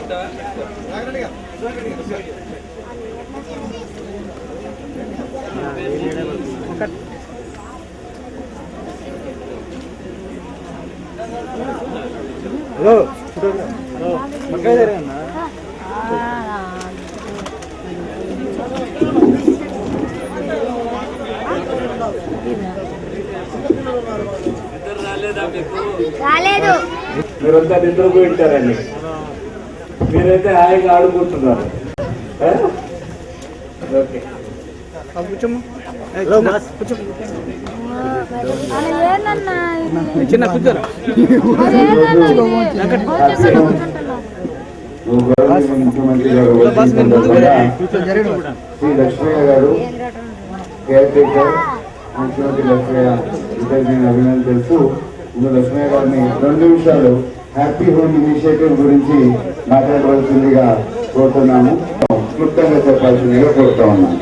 Hello మక్కాయ జరగన్నా మీరంతా నిద్రపోయింటారండి, మీరైతే హాయిగా ఆడుకుంటున్నారు. ఓకే చిన్న కూర్చోరా ముఖ్యమంత్రి గారు శ్రీ లక్ష్మయ్య గారు కేర్ టేకర్ ముఖ్యమంత్రి లక్ష్మయ్య ఇద్దరు నేను అభినందన తెలుసు. ఇప్పుడు లక్ష్మయ్య గారిని 2 నిమిషాలు హ్యాపీ హోమ్ ఇనిషియేటివ్ గురించి మాట్లాడవలసిందిగా కోరుతున్నాము. క్లుప్తంగా చెప్పాల్సిందిగా కోరుతా ఉన్నాను.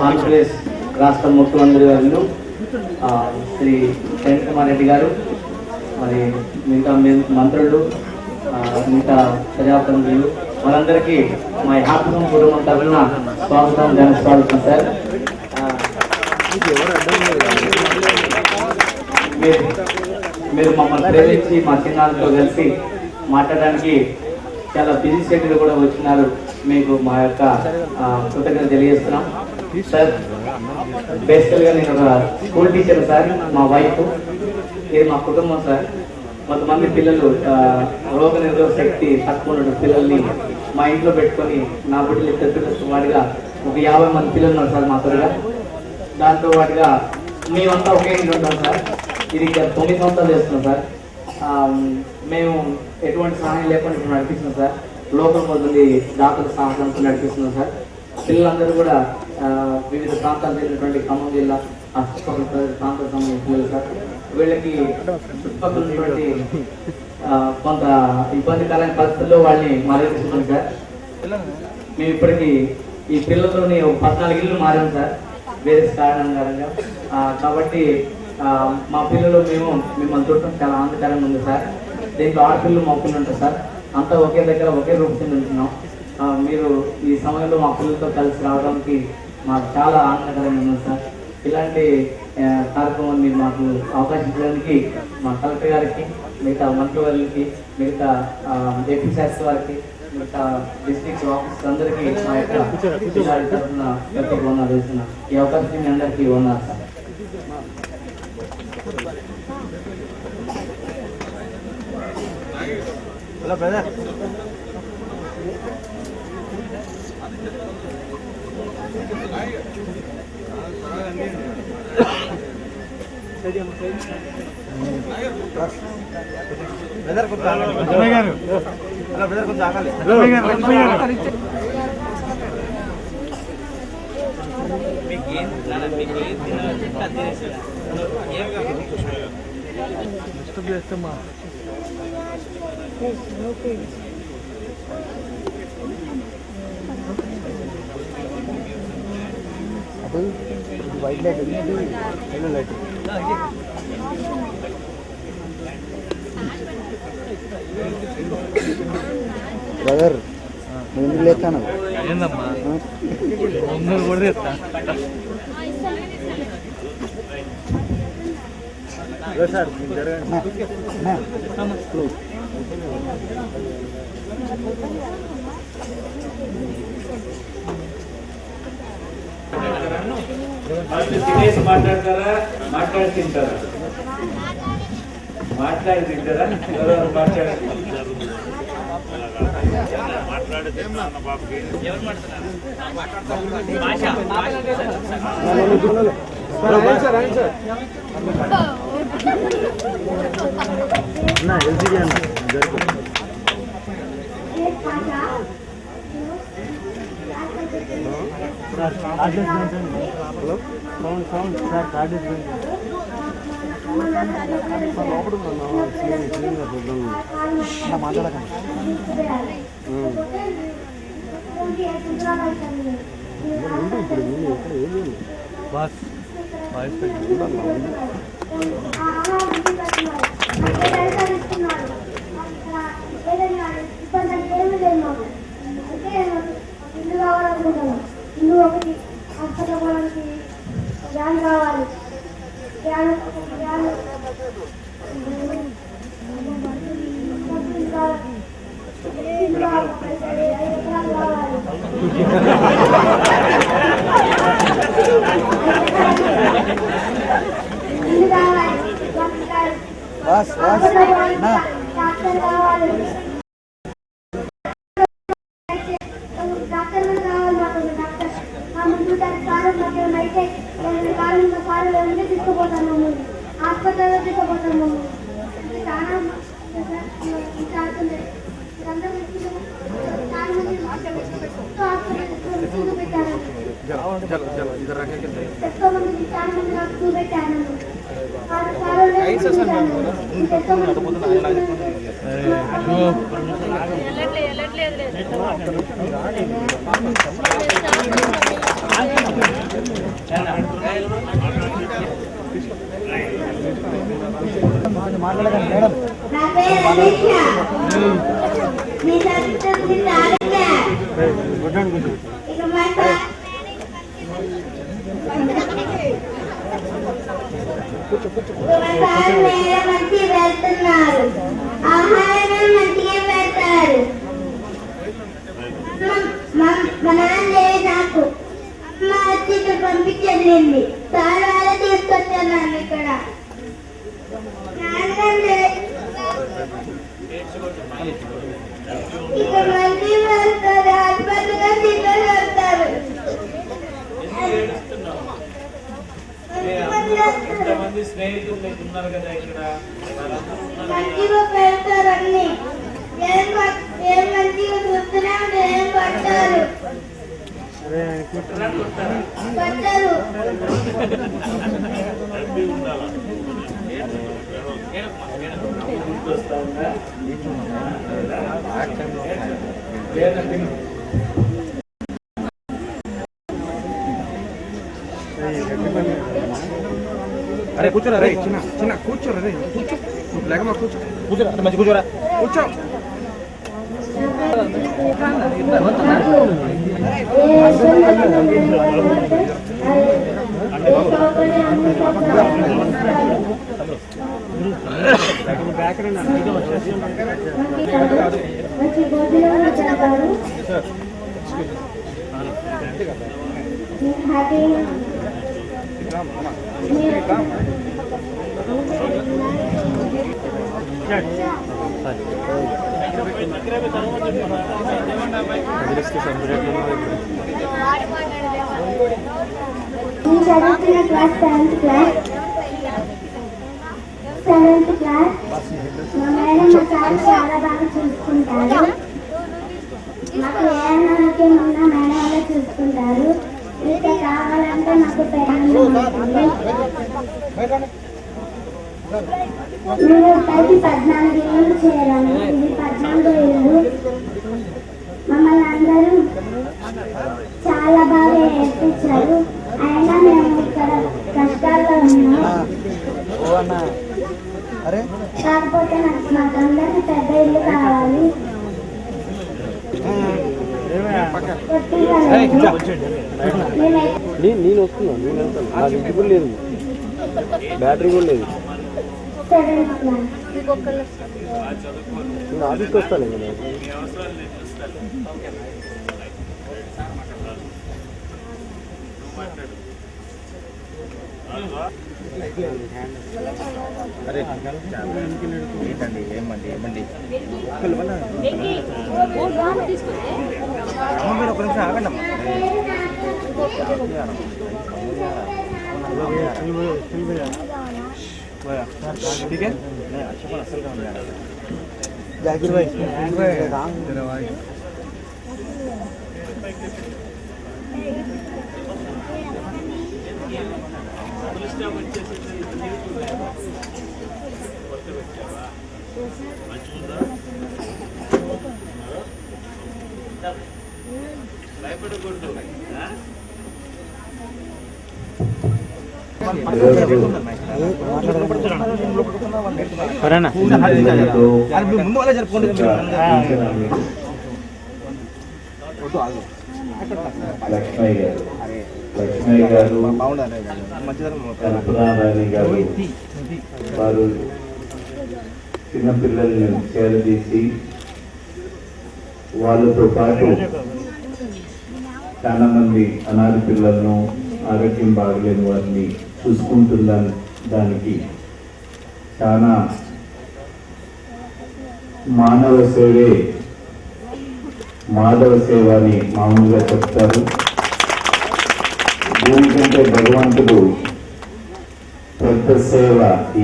ఆంధ్రప్రదేశ్ రాష్ట్ర ముఖ్యమంత్రి గారు శ్రీ కిరణ్ కుమార్ రెడ్డి గారు, మరి మిగతా మంత్రులు, మిగతా ప్రజాప్రతినిధులు వాళ్ళందరికీ మా హ్యాపీ హోమ్ కుటుంబం తరఫున స్వాగతం ధన్యవాదాలు సార్. మీరు మమ్మల్ని ప్రేమించి మా చిన్నాలతో కలిసి మాట్లాడడానికి చాలా బిజీ షెడ్యూల్ కూడా వచ్చినారు. మీకు మా యొక్క కృతజ్ఞత తెలియజేస్తున్నాం సార్. బేసికల్గా నేను ఒక స్కూల్ టీచర్ సార్. మా వైఫ్, ఇది మా కుటుంబం సార్. కొంతమంది పిల్లలు రోగ నిరోధక శక్తి తక్కువ ఉన్న పిల్లల్ని మా ఇంట్లో పెట్టుకొని నా బిడ్డలు తెచ్చుకొచ్చిన వాడిగా ఒక 50 మంది పిల్లలు ఉన్నారు సార్ మా తోడుగా. దాంతో వాటిగా మేమంతా ఒకే ఇంట్లో ఉంటాం సార్. ఇది 9 సంవత్సరాలు చేస్తున్నాం సార్. మేము ఎటువంటి సహాయం లేకుండా ఇప్పుడు నడిపిస్తున్నాం సార్. లోకల్ మొదలు డాక్టర్ సహాయంతో నడిపిస్తున్నాం సార్. పిల్లలందరూ కూడా వివిధ ప్రాంతాలు చెందినటువంటి ఖమ్మం జిల్లా ప్రాంతాలకు సంబంధించిన పిల్లలు సార్. వీళ్ళకి చుట్టుపక్కల ఉన్నటువంటి కొంత ఇబ్బందికరమైన పరిస్థితుల్లో వాళ్ళని మారేస్తున్నాం సార్. మేము ఇప్పటికీ ఈ పిల్లలతోని 14 ఇళ్ళు మారాం సార్ వేరే కారణంగా. కాబట్టి మా పిల్లలు మేము మిమ్మల్ని చూడటం చాలా ఆనందకరంగా ఉంది సార్. దీంట్లో ఆడపిల్లలు మా పిల్లలు ఉంటారు సార్. అంతా ఒకే దగ్గర ఒకే రూపు కింద ఉంటున్నాం. మీరు ఈ సమయంలో మా పిల్లలతో కలిసి రావడానికి మాకు చాలా ఆనందకరంగా ఉంది సార్. ఇలాంటి కార్యక్రమాలు మీరు మాకు అవకాశం ఇచ్చడానికి మా కలెక్టర్ గారికి, మిగతా మంత్రివర్యులకి, మిగతా ఏపీ శాస్త్రి వారికి, మిగతా డిస్ట్రిక్ట్ ఆఫీసర్స్ అందరికీ మా యొక్క తరఫున ప్రత్యేక వందనాలు చేస్తున్నా. ఈ అవకాశం మీ అందరికీ ఉన్నారు సార్. హలో బ్రదర్, బ్రదర్ కొంచెం ఆగాలి. హలో బ్రదర్ కొంచెం ఆగాలి. చేస్తామా white light yellow light brother నేను లేస్తాను. ఏందమ్మా ముందు కూడా తెస్తా. సార్ తినేసి మాట్లాడతారా, మాట్లాడి తింటారా? మాట్లాడి తింటారా? ఎవరెవరు మాట్లాడారు? ఎల్సీడీ అన్న hello sound sound sir card లోపల మాట్లాడకండి. ఇప్పుడు ఏం బాస్ బస్ నా డాక్టర్ కావాలి డాక్టర్ కావాలి మాకు డాక్టర్ మా ముందు కాలం మాకు అయితే కాలం కాలం ఎవరిని తీసుకుపోతాను మమ్మల్ని హాస్పిటల్లో తీసుకుపోతాను మమ్మల్ని చాలా పెట్టారు ఎంతో మంది చాలా మంది నాకు చూపెట్టాను మాట్లాడకండి మేడం నా పేరు రమేష్ మీ సంస్కృతి తారక ఇక మా మంచి వెళ్తున్నారు ఆహారం మంచిగా పెడతారు మా నాన్న నాకు మా వచ్చి ఇక్కడ పంపించండి సార్ వాళ్ళ తీసుకొచ్చాను ఇక్కడ ఇక మంచి వెళ్తారు హాస్పిటల్గా తీసుకొస్తారు మంచిగా పెడతారు అన్ని ఏం మంచిగా చూస్తున్నా ఏం పడతారు పడతారు అరే కూర్చోరా రే చిన్న చిన్న కూర్చోరా రే కూర్చో లేకమా కూర్చో కూర్చోరా అరే మంచి కూర్చోరా కూర్చో చదువుతున్న క్లాస్ 7th క్లాస్ మా మేడం మా సార్ చాలా బాగా చూసుకుంటారు మాకు ఏ అనారోగ్యం ఉన్నా మేడం వాళ్ళే చూసుకుంటారు ఇంకా కావాలంటే మాకు పెళ్ళి మీరు పైకి 14 ఇళ్ళు చేరాను ఇది 14 ఇళ్ళు మమ్మల్ని అందరూ చాలా బాగా ఏర్పించారు అయినా మేము ఇక్కడ కష్టాల్లో ఉన్నాం కాకపోతే మాకందరికి పెద్ద ఇల్లు కావాలి నేను వస్తున్నా నేను వెళ్తాను నాకు ఇంటి కూడా లేదు బ్యాటరీ కూడా లేదు నేను ఆఫీస్కి వస్తాను అరే ఏంటండి ఏమండి ఏమండి అమ్మ ఒక నిమిషం ఆగండి అమ్మ ठीक है असल काम जाकिर भाई तेरा भाई ముందు వాళ్ళే జరుపుకోండి లక్ష్మయ్య గారు కల్పనారాణి గారు వారు చిన్నపిల్లల్ని చేరదీసి వాళ్ళతో పాటు చాలా మంది అనాథ పిల్లలను ఆరోగ్యం బాగలేని వారిని చూసుకుంటున్న దానికి చాలా మానవ సేవే మాధవ సేవ అని మామూలుగా చెప్తారు. దీనికంటే భగవంతుడు పెద్ద సేవ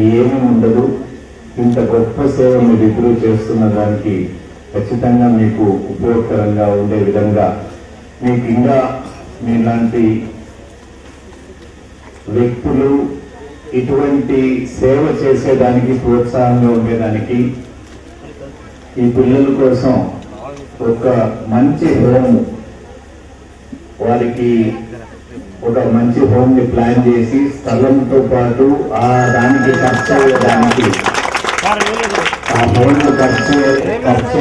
ఏమీ ఉండదు. ఇంత గొప్ప సేవ మీరు ఇద్దరు చేస్తున్న దానికి ఖచ్చితంగా మీకు ఉపయోగకరంగా ఉండే విధంగా మీకు ఇంకా మీలాంటి వ్యక్తులు ఇటువంటి సేవ చేసేదానికి ప్రోత్సాహంగా ఉండేదానికి ఈ పిల్లల కోసం ఒక మంచి హోమ్ వారికి ఒక మంచి హోమ్ ని ప్లాన్ చేసి స్థలంతో పాటు ఆ దానికి ఖర్చు అయ్యేదానికి ఆ హోమ్ ఖర్చు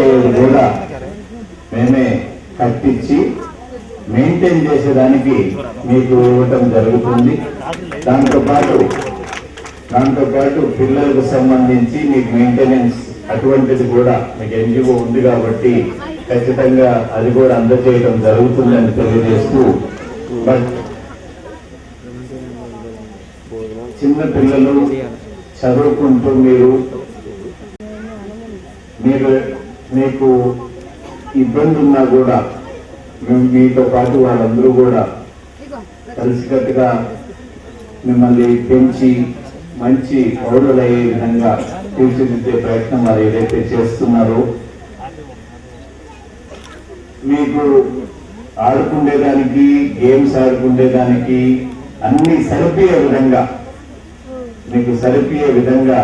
అయ్యేది కూడా మేమే కట్టించి మెయింటైన్ చేసేదానికి మీకు ఇవ్వటం జరుగుతుంది. దాంతో పాటు పిల్లలకు సంబంధించి మీకు మెయింటెనెన్స్ అటువంటిది కూడా మీకు ఎన్జిఓ ఉంది కాబట్టి ఖచ్చితంగా అది కూడా అందజేయడం జరుగుతుందని తెలియజేస్తూ, బట్ చిన్న పిల్లలు చదువుకుంటూ మీకు ఇబ్బంది ఉన్నా కూడా మీతో పాటు వాళ్ళందరూ కూడా కలిసికట్టుగా మిమ్మల్ని పెంచి మంచి పౌరులయ్యే విధంగా తీర్చిదిద్దే ప్రయత్నం వారు ఏదైతే చేస్తున్నారో, మీకు ఆడుకుండేదానికి గేమ్స్ ఆడుకుండేదానికి అన్ని సరిపోయే విధంగా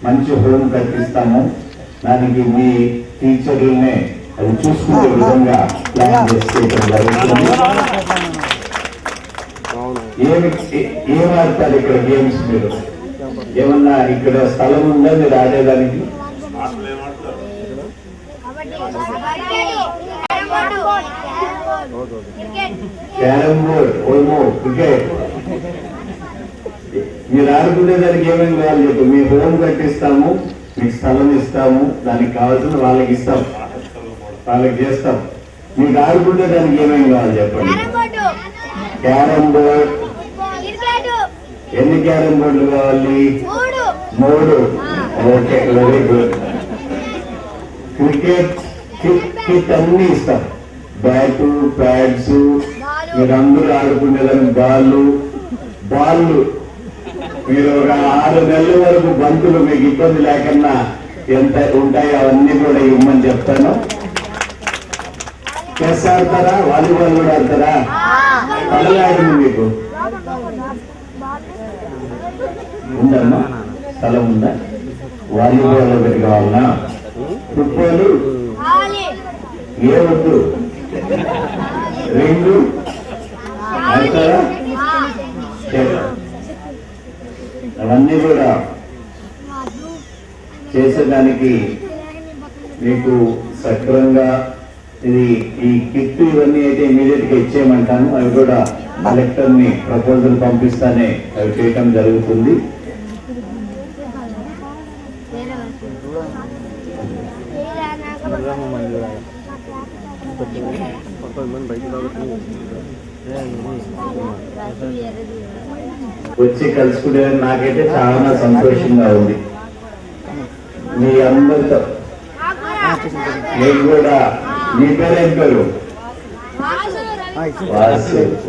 మంచి హోమ్ కట్టిస్తాము. దానికి మీ టీచర్లనే అది చూసుకునే విధంగా ప్లాన్ చేసుకోవడం జరుగుతుంది. ఏం ఆడతారు ఇక్కడ గేమ్స్? మీరు ఏమన్నా ఇక్కడ స్థలం ఉందా మీరు ఆడేదానికి? క్యారమ్ బోర్డ్, ఓల్మో, క్రికెట్. మీరు ఆడుకునేదానికి ఏమేమి కావాలి చెప్పు. మీ హోమ్ కట్టిస్తాము, మీకు స్థలం ఇస్తాము, దానికి కావాల్సిన వాళ్ళకి ఇస్తాం, వాళ్ళకి చేస్తాం. మీకు ఆడుకునేదానికి ఏమేమి కావాలి చెప్పండి. Carrom board. ఎన్ని క్యారమ్ బోర్డులు కావాలి? 3. Okay, very good. Cricket kit అన్ని ఇస్తాం. బ్యాటు, ప్యాడ్స్, మీరు అందరూ ఆడుకునేదానికి బాళ్ళు. మీరు ఒక 6 నెలల వరకు బంతులు మీకు ఇబ్బంది లేకుండా ఎంత ఉంటాయో అవన్నీ కూడా ఇవ్వమని చెప్తాను. చెస్ ఆడతారా? వాలీబాల్ కూడా ఆడతారా? పడలాడింది మీకు ఉందమ్మా? స్థలం ఉందా? వాలీబాల్ ఒకటి కావాలన్నా? ఫుట్బాల్ ఏ వద్దు? 2 ఆడతారా? అవన్నీ కూడా చేసేదానికి మీకు సక్రమంగా ఈ కిట్ ఇవన్నీ అయితే ఇమీడియట్ గా ఇచ్చేయమంటాను. అవి కూడా కలెక్టర్ ని ప్రపోజల్ పంపిస్తానే అవి చేయటం జరుగుతుంది. వచ్చి కలుసుకునే నాకైతే చాలా సంతోషంగా ఉంది. మీ అందరితో నేను కూడా. మీ పేరు ఏం పేరు?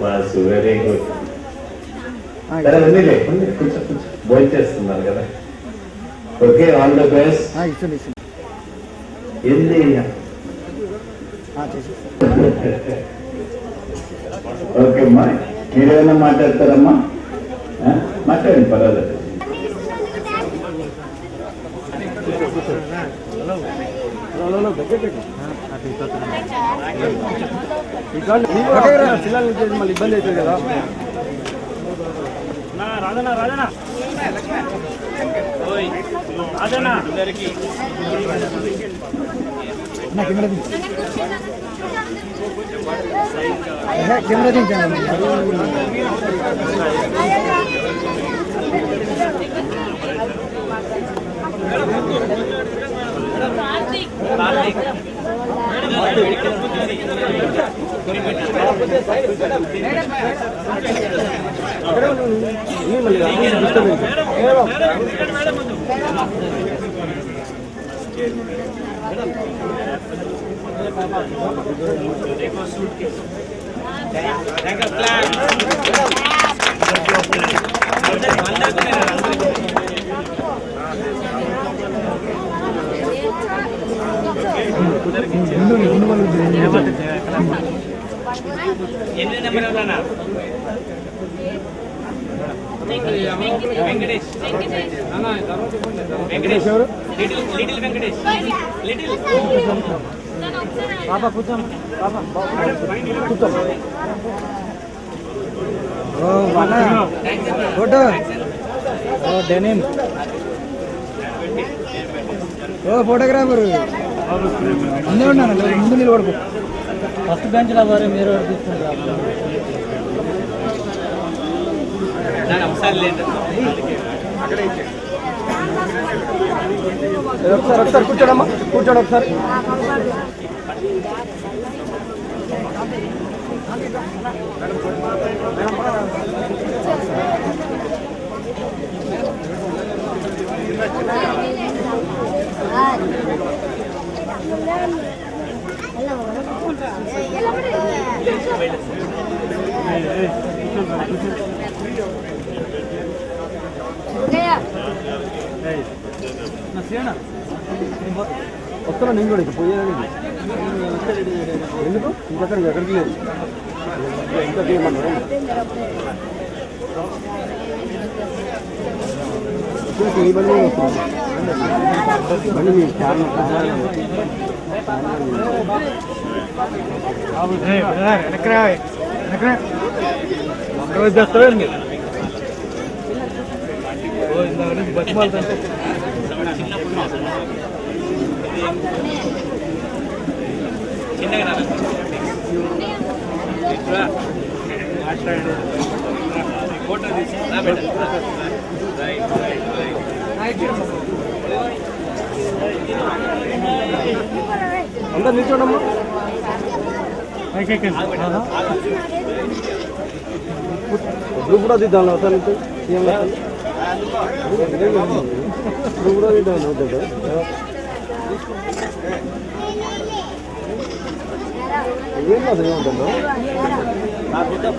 వాసు. Very good. కొంచెం భోజనం చేస్తున్నారు కదా. Okay, all the best. ఏంది ఓకే అమ్మా. మీరేమైనా మాట్లాడతారమ్మా? మాట్లాడండి, పర్వాలేదు. మళ్ళీ ఇబ్బంది అవుతుంది కదా. కెమెరా దించండి. ఎన్ని నెంబర్ ఎవరన్నా వెంకటేష్ వెంకటేష్ ఎవరు లిటిల్ వెంకటేష్ లిటిల్ పాప కూర్చోం పాప కూర్చో ఓ వానా ఫోటో ఓ డెనిమ్ ఓ ఫోటోగ్రాఫర్ ముందే ఉన్నాను ముందు నిలబడుకో ఫస్ట్ బెంచ్లో వారు మీరు తీసుకుంటారు ఒకసారి కూర్చోడమ్మా కూర్చోండి ఒకసారి వస్తున్నా నేను కూడా ఇక పోయేది ఎందుకు ఇంకొకరికి ఎక్కడికి లేదు ఇంకా తీయమన్నారు ఈ బండి బండి మీ చేస్తారండి బతిమాలుతుంటే చిన్నగా ఫోటో తీసి అంతా నిల్చోడమ్మా ఇప్పుడు కూడా దిద్దాం అవసరం ఇప్పుడు కూడా దిద్దాం అవుతుంది ఏం అసలు ఏముంటుందో అక్కడ